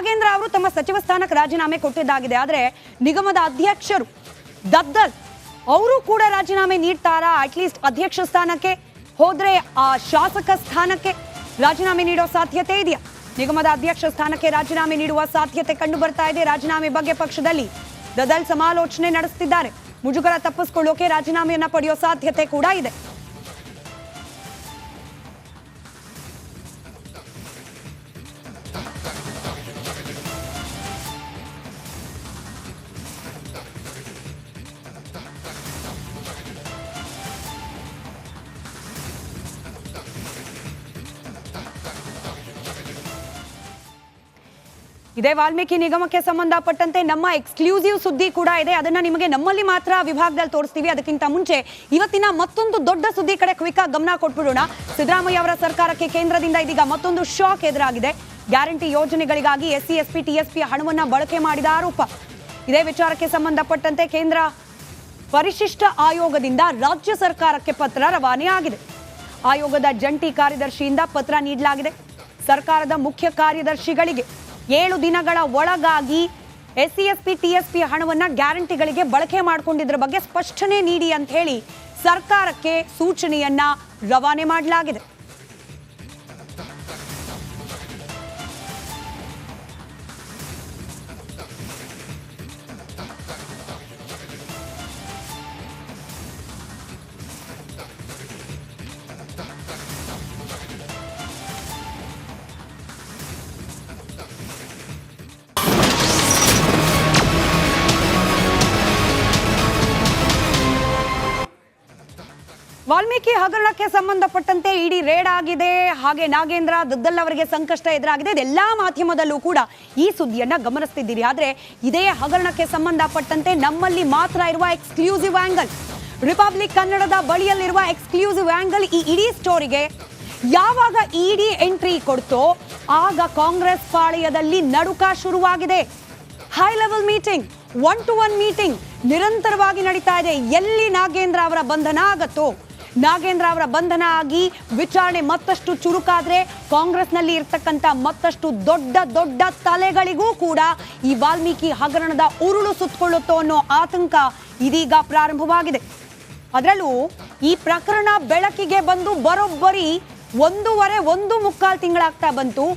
ನಾಗೇಂದ್ರ ಅವರು ತಮ್ಮ ಸಚಿವ ಸ್ಥಾನಕ್ಕೆ ರಾಜೀನಾಮೆ ಕೊಟ್ಟಿದ್ದಾಗಿದೆ. ಆದರೆ ನಿಗಮದ ಅಧ್ಯಕ್ಷರು ದದ್ದಲ್ ಅವರು ಕೂಡ ರಾಜೀನಾಮೆ ನೀಡ್ತಾರಾ? ಅಟ್ಲೀಸ್ಟ್ ಅಧ್ಯಕ್ಷ ಸ್ಥಾನಕ್ಕೆ ಹೋದ್ರೆ ಆ ಶಾಸಕ ಸ್ಥಾನಕ್ಕೆ ರಾಜೀನಾಮೆ ನೀಡೋ ಸಾಧ್ಯತೆ ಇದೆಯಾ? ನಿಗಮದ ಅಧ್ಯಕ್ಷ ಸ್ಥಾನಕ್ಕೆ ರಾಜೀನಾಮೆ ನೀಡುವ ಸಾಧ್ಯತೆ ಕಂಡು ಬರ್ತಾ ಇದೆ. ರಾಜೀನಾಮೆ ಬಗ್ಗೆ ಪಕ್ಷದಲ್ಲಿ ದದ್ದಲ್ ಸಮಾಲೋಚನೆ ನಡೆಸುತ್ತಿದ್ದಾರೆ. ಮುಜುಗರ ತಪ್ಪಿಸಿಕೊಳ್ಳೋಕೆ ರಾಜೀನಾಮೆಯನ್ನ ಪಡೆಯೋ ಸಾಧ್ಯತೆ ಕೂಡ ಇದೆ. ಇದೇ ವಾಲ್ಮೀಕಿ ನಿಗಮಕ್ಕೆ ಸಂಬಂಧಪಟ್ಟಂತೆ ನಮ್ಮ ಎಕ್ಸ್ಕ್ಲೂಸಿವ್ ಸುದ್ದಿ ಕೂಡ ಇದೆ. ಅದನ್ನ ನಿಮಗೆ ನಮ್ಮಲ್ಲಿ ಮಾತ್ರ ವಿಭಾಗದಲ್ಲಿ ತೋರಿಸ್ತೀವಿ. ಅದಕ್ಕಿಂತ ಮುಂಚೆ ಇವತ್ತಿನ ಮತ್ತೊಂದು ದೊಡ್ಡ ಸುದ್ದಿ ಕಡೆ ಕ್ವಿಕ್ ಆಗಿ ಗಮನ ಕೊಟ್ಬಿಡೋಣ. ಸಿದ್ದರಾಮಯ್ಯ ಅವರ ಸರ್ಕಾರಕ್ಕೆ ಕೇಂದ್ರದಿಂದ ಇದೀಗ ಮತ್ತೊಂದು ಶಾಕ್ ಎದುರಾಗಿದೆ. ಗ್ಯಾರಂಟಿ ಯೋಜನೆಗಳಿಗಾಗಿ ಎಸ್ಸಿ ಎಸ್ಪಿ ಟಿಎಸ್ಪಿ ಹಣವನ್ನ ಬಳಕೆ ಮಾಡಿದ ಆರೋಪ. ಇದೇ ವಿಚಾರಕ್ಕೆ ಸಂಬಂಧಪಟ್ಟಂತೆ ಕೇಂದ್ರ ಪರಿಶಿಷ್ಟ ಆಯೋಗದಿಂದ ರಾಜ್ಯ ಸರ್ಕಾರಕ್ಕೆ ಪತ್ರ ರವಾನೆ ಆಗಿದೆ. ಆಯೋಗದ ಜಂಟಿ ಕಾರ್ಯದರ್ಶಿಯಿಂದ ಪತ್ರ ನೀಡಲಾಗಿದೆ. ಸರ್ಕಾರದ ಮುಖ್ಯ ಕಾರ್ಯದರ್ಶಿಗಳಿಗೆ 7 ದಿನಗಳ ಒಳಗಾಗಿ ಎಸ್ಸಿ ಎಸ್ಪಿ ಟಿಎಸ್ಪಿ ಹಣವನ್ನ ಗ್ಯಾರಂಟಿಗಳಿಗೆ ಬಳಕೆ ಮಾಡಿಕೊಂಡಿದ್ರ ಬಗ್ಗೆ ಸ್ಪಷ್ಟನೆ ನೀಡಿ ಅಂತ ಹೇಳಿ ಸರ್ಕಾರಕ್ಕೆ ಸೂಚನೆಯನ್ನ ರವಾನೆ ಮಾಡಲಾಗಿದೆ. ವಾಲ್ಮೀಕಿ ಹಗರಣಕ್ಕೆ ಸಂಬಂಧಪಟ್ಟಂತೆ ಇಡಿ ರೇಡ್ ಆಗಿದೆ. ಹಾಗೆ ನಾಗೇಂದ್ರ ದದ್ದಲ್ ಅವರಿಗೆ ಸಂಕಷ್ಟ ಎದುರಾಗಿದೆ. ಇದೆಲ್ಲಾ ಮಾಧ್ಯಮದಲ್ಲೂ ಕೂಡ ಈ ಸುದ್ದಿಯನ್ನ ಗಮನಿಸ್ತಿದ್ದೀರಿ. ಆದ್ರೆ ಇದೇ ಹಗರಣಕ್ಕೆ ಸಂಬಂಧಪಟ್ಟಂತೆ ನಮ್ಮಲ್ಲಿ ಮಾತ್ರ ಇರುವ ಎಕ್ಸ್ಕ್ಲೂಸಿವ್ ಆಂಗಲ್, ರಿಪಬ್ಲಿಕ್ ಕನ್ನಡದ ಬಳಿಯಲ್ಲಿರುವ ಎಕ್ಸ್ಕ್ಲೂಸಿವ್ ಆಂಗಲ್ ಈ ಇಡೀ ಸ್ಟೋರಿಗೆ ಯಾವಾಗ ಇಡಿ ಎಂಟ್ರಿ ಕೊಡ್ತೋ ಆಗ ಕಾಂಗ್ರೆಸ್ ಪಾಳೆಯದಲ್ಲಿ ನಡುಕ ಶುರುವಾಗಿದೆ. High level meeting, 1-to-1 meeting ನಿರಂತರವಾಗಿ ನಡೀತಾ ಇದೆ. ಎಲ್ಲಿ ನಾಗೇಂದ್ರ ಅವರ ಬಂಧನ ಆಗತ್ತೋ, ನಾಗೇಂದ್ರ ಅವರ ಬಂಧನ ಆಗಿ ವಿಚಾರಣೆ ಮತ್ತಷ್ಟು ಚುರುಕಾದ್ರೆ ಕಾಂಗ್ರೆಸ್ನಲ್ಲಿ ಇರ್ತಕ್ಕಂಥ ಮತ್ತಷ್ಟು ದೊಡ್ಡ ದೊಡ್ಡ ತಲೆಗಳಿಗೂ ಕೂಡ ಈ ವಾಲ್ಮೀಕಿ ಹಗರಣದ ಉರುಳು ಸುತ್ತಕೊಳ್ಳುತ್ತೋ ಅನ್ನೋ ಆತಂಕ ಇದೀಗ ಪ್ರಾರಂಭವಾಗಿದೆ. ಅದರಲ್ಲೂ ಈ ಪ್ರಕರಣ ಬೆಳಕಿಗೆ ಬಂದು ಬರೋಬ್ಬರಿ 1.5 ತಿಂಗಳಾಗ್ತಾ ಬಂತು.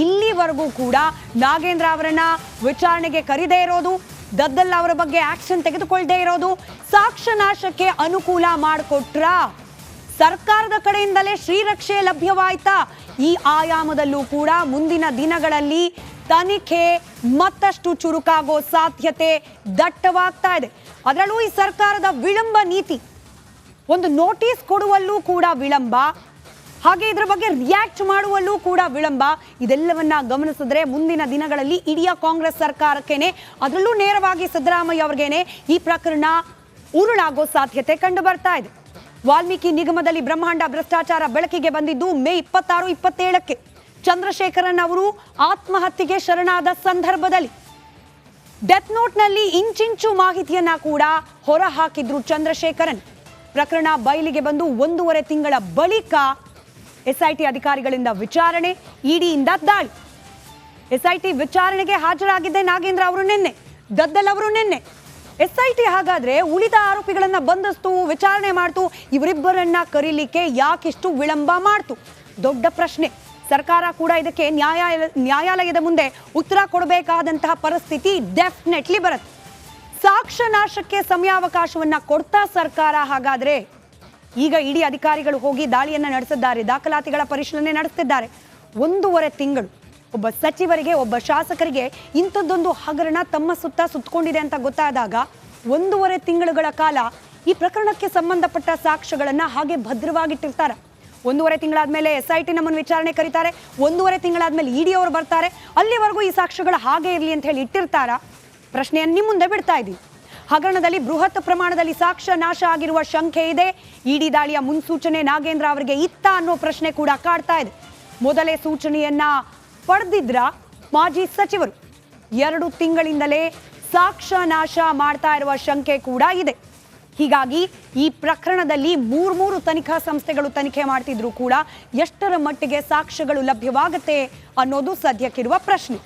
ಇಲ್ಲಿವರೆಗೂ ಕೂಡ ನಾಗೇಂದ್ರ ಅವರನ್ನ ವಿಚಾರಣೆಗೆ ಕರೀದೇ ಇರೋದು, ದದ್ದಲ್ ಅವರ ಬಗ್ಗೆ ಆಕ್ಷನ್ ತೆಗೆದುಕೊಳ್ಳದೆ ಇರೋದು ಸಾಕ್ಷ್ಯ ನಾಶಕ್ಕೆ ಅನುಕೂಲ ಮಾಡಿಕೊಟ್ರ? ಸರ್ಕಾರದ ಕಡೆಯಿಂದಲೇ ಶ್ರೀರಕ್ಷೆ ಲಭ್ಯವಾಯ್ತಾ? ಈ ಆಯಾಮದಲ್ಲೂ ಕೂಡ ಮುಂದಿನ ದಿನಗಳಲ್ಲಿ ತನಿಖೆ ಮತ್ತಷ್ಟು ಚುರುಕಾಗೋ ಸಾಧ್ಯತೆ ದಟ್ಟವಾಗ್ತಾ ಇದೆ. ಅದರಲ್ಲೂ ಈ ಸರ್ಕಾರದ ವಿಳಂಬ ನೀತಿ, ಒಂದು ನೋಟಿಸ್ ಕೊಡುವಲ್ಲೂ ಕೂಡ ವಿಳಂಬ, ಹಾಗೆ ಇದರ ಬಗ್ಗೆ ರಿಯಾಕ್ಟ್ ಮಾಡುವಲ್ಲೂ ಕೂಡ ವಿಳಂಬ. ಇದೆಲ್ಲವನ್ನ ಗಮನಿಸಿದ್ರೆ ಮುಂದಿನ ದಿನಗಳಲ್ಲಿ ಇಡೀ ಕಾಂಗ್ರೆಸ್ ಸರ್ಕಾರಕ್ಕೇನೆ, ಅದರಲ್ಲೂ ನೇರವಾಗಿ ಸಿದ್ದರಾಮಯ್ಯ ಅವ್ರಿಗೇನೆ ಈ ಪ್ರಕರಣ ಉರುಳಾಗೋ ಸಾಧ್ಯತೆ ಕಂಡು ಬರ್ತಾ ಇದೆ. ವಾಲ್ಮೀಕಿ ನಿಗಮದಲ್ಲಿ ಬ್ರಹ್ಮಾಂಡ ಭ್ರಷ್ಟಾಚಾರ ಬೆಳಕಿಗೆ ಬಂದಿದ್ದು ಮೇ 26-27ಕ್ಕೆ ಚಂದ್ರಶೇಖರನ್ ಅವರು ಆತ್ಮಹತ್ಯೆಗೆ ಶರಣಾದ ಸಂದರ್ಭದಲ್ಲಿ ಡೆತ್ ನೋಟ್ನಲ್ಲಿ ಇಂಚಿಂಚು ಮಾಹಿತಿಯನ್ನ ಕೂಡ ಹೊರ ಹಾಕಿದ್ರು ಚಂದ್ರಶೇಖರನ್. ಪ್ರಕರಣ ಬಯಲಿಗೆ ಬಂದು 1.5 ತಿಂಗಳ ಬಳಿಕ ಎಸ್ಐಟಿ ಅಧಿಕಾರಿಗಳಿಂದ ವಿಚಾರಣೆ, ಇಡಿಯಿಂದ ದಾಳಿ. ಎಸ್ಐಟಿ ವಿಚಾರಣೆಗೆ ಹಾಜರಾಗಿದ್ದೆ ನಾಗೇಂದ್ರ ಅವರು ನಿನ್ನೆ, ದದ್ದಲ್ ಅವರು ನಿನ್ನೆ. ಎಸ್ಐಟಿ ಹಾಗಾದ್ರೆ ಉಳಿದ ಆರೋಪಿಗಳನ್ನ ಬಂಧಿಸ್ತು, ವಿಚಾರಣೆ ಮಾಡ್ತು, ಇವರಿಬ್ಬರನ್ನ ಕರೀಲಿಕ್ಕೆ ಯಾಕಿಷ್ಟು ವಿಳಂಬ ಮಾಡ್ತು? ದೊಡ್ಡ ಪ್ರಶ್ನೆ. ಸರ್ಕಾರ ಕೂಡ ಇದಕ್ಕೆ ನ್ಯಾಯಾಲಯದ ಮುಂದೆ ಉತ್ತರ ಕೊಡಬೇಕಾದಂತಹ ಪರಿಸ್ಥಿತಿ ಡೆಫಿನೆಟ್ಲಿ ಬರುತ್ತೆ. ಸಾಕ್ಷ್ಯ ನಾಶಕ್ಕೆ ಸಮಯಾವಕಾಶವನ್ನ ಕೊಡ್ತಾ ಸರ್ಕಾರ ಹಾಗಾದ್ರೆ ಈಗ ಇಡೀ ಅಧಿಕಾರಿಗಳು ಹೋಗಿ ದಾಳಿಯನ್ನ ನಡೆಸಿದ್ದಾರೆ, ದಾಖಲಾತಿಗಳ ಪರಿಶೀಲನೆ ನಡೆಸುತ್ತಿದ್ದಾರೆ. 1.5 ತಿಂಗಳು ಒಬ್ಬ ಸಚಿವರಿಗೆ, ಒಬ್ಬ ಶಾಸಕರಿಗೆ ಇಂಥದ್ದೊಂದು ಹಗರಣ ತಮ್ಮ ಸುತ್ತ ಸುತ್ತಕೊಂಡಿದೆ ಅಂತ ಗೊತ್ತಾದಾಗ 1.5 ತಿಂಗಳುಗಳ ಕಾಲ ಈ ಪ್ರಕರಣಕ್ಕೆ ಸಂಬಂಧಪಟ್ಟ ಸಾಕ್ಷ್ಯಗಳನ್ನ ಹಾಗೆ ಭದ್ರವಾಗಿಟ್ಟಿರ್ತಾರೆ. 1.5 ತಿಂಗಳಾದ್ಮೇಲೆ ಎಸ್ಐಟಿ ನಮ್ಮನ್ನು ವಿಚಾರಣೆ ಕರೀತಾರೆ, 1.5 ತಿಂಗಳಾದ್ಮೇಲೆ ಇಡಿ ಅವರು ಬರ್ತಾರೆ. ಅಲ್ಲಿವರೆಗೂ ಈ ಸಾಕ್ಷ್ಯಗಳು ಹಾಗೆ ಇರಲಿ ಅಂತ ಹೇಳಿ ಇಟ್ಟಿರ್ತಾರ? ಪ್ರಶ್ನೆಯನ್ನು ನಿಮ್ಮ ಮುಂದೆ ಬಿಡ್ತಾ ಇದ್ದೀವಿ. ಹಗರಣದಲ್ಲಿ ಬೃಹತ್ ಪ್ರಮಾಣದಲ್ಲಿ ಸಾಕ್ಷ್ಯ ನಾಶ ಆಗಿರುವ ಶಂಕೆ ಇದೆ. ಇಡಿ ದಾಳಿಯ ಮುನ್ಸೂಚನೆ ನಾಗೇಂದ್ರ ಅವರಿಗೆ ಇತ್ತ ಅನ್ನೋ ಪ್ರಶ್ನೆ ಕೂಡ ಕಾಡ್ತಾ ಇದೆ. ಮೊದಲೇ ಸೂಚನೆಯನ್ನ ಪಡೆದಿದ್ರ ಮಾಜಿ ಸಚಿವರು? 2 ತಿಂಗಳಿಂದಲೇ ಸಾಕ್ಷ್ಯ ನಾಶ ಮಾಡ್ತಾ ಇರುವ ಶಂಕೆ ಕೂಡ ಇದೆ. ಹೀಗಾಗಿ ಈ ಪ್ರಕರಣದಲ್ಲಿ 3 ತನಿಖಾ ಸಂಸ್ಥೆಗಳು ತನಿಖೆ ಮಾಡ್ತಿದ್ರು ಕೂಡ ಎಷ್ಟರ ಮಟ್ಟಿಗೆ ಸಾಕ್ಷ್ಯಗಳು ಲಭ್ಯವಾಗುತ್ತೆ ಅನ್ನೋದು ಸದ್ಯಕ್ಕಿರುವ ಪ್ರಶ್ನೆ.